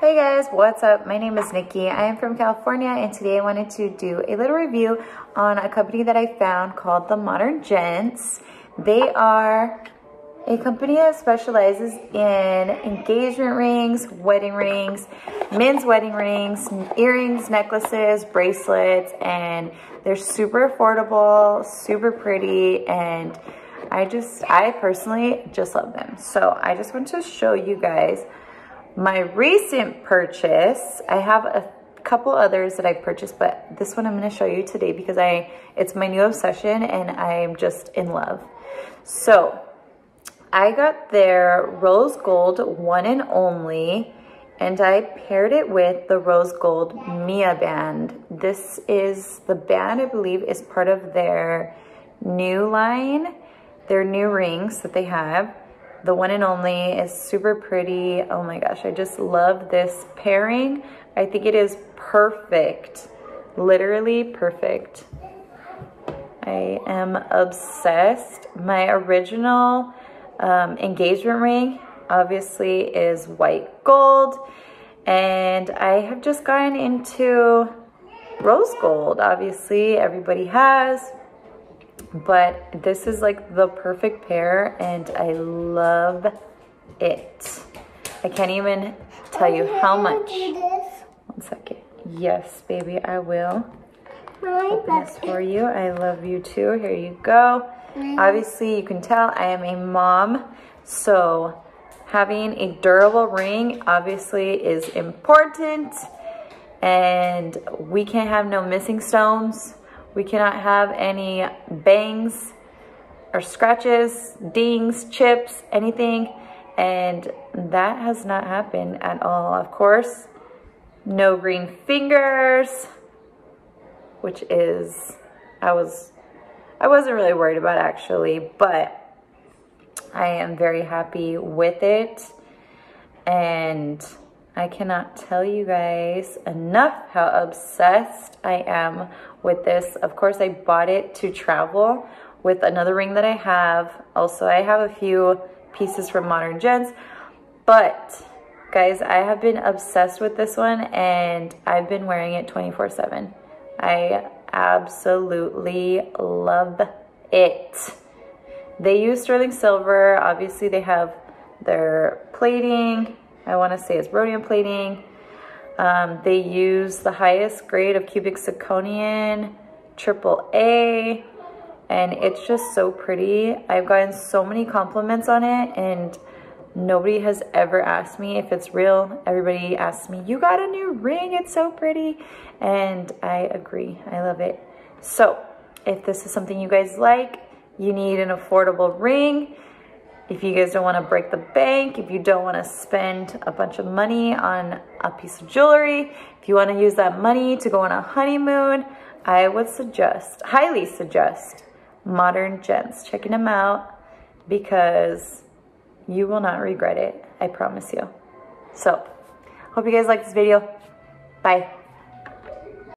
Hey guys, what's up? My name is Nikki. I am from California, and today I wanted to do a little review on a company that I found called the Modern Gents. They are a company that specializes in engagement rings, wedding rings, men's wedding rings, earrings, necklaces, bracelets, and they're super affordable, super pretty, and I personally just love them. So I just want to show you guys my recent purchase. I have a couple others that I purchased, but this one I'm going to show you today because it's my new obsession and I'm just in love. So I got their rose gold one and only, and I paired it with the rose gold Mia band. This is the band, I believe, is part of their new line, their new rings that they have. The one and only is super pretty. Oh my gosh, I just love this pairing. I think it is perfect, literally perfect. I am obsessed. My original engagement ring obviously is white gold, and I have just gotten into rose gold. Obviously everybody has, but this is like the perfect pair and I love it. I can't even tell you how much. One second. Yes, baby, I will open this for you. I love you too. Here you go. Obviously, you can tell I am a mom, so having a durable ring obviously is important, and we can't have no missing stones. We cannot have any bangs or scratches, dings, chips, anything, and that has not happened at all. Of course, no green fingers, which is, I wasn't really worried about actually, but I am very happy with it, and I cannot tell you guys enough how obsessed I am with this. Of course, I bought it to travel with another ring that I have. Also, I have a few pieces from Modern Gents, but guys, I have been obsessed with this one and I've been wearing it 24/7. I absolutely love it. They use sterling silver. Obviously, they have their plating. I want to say it's rhodium plating. They use the highest grade of cubic zirconium, AAA, and it's just so pretty. I've gotten so many compliments on it, and nobody has ever asked me if it's real. Everybody asks me, you got a new ring, it's so pretty, and I agree, I love it. So if this is something you guys like, you need an affordable ring, if you guys don't want to break the bank, if you don't want to spend a bunch of money on a piece of jewelry, if you want to use that money to go on a honeymoon, I would highly suggest Modern Gents. Checking them out because you will not regret it. I promise you. So, hope you guys like this video. Bye.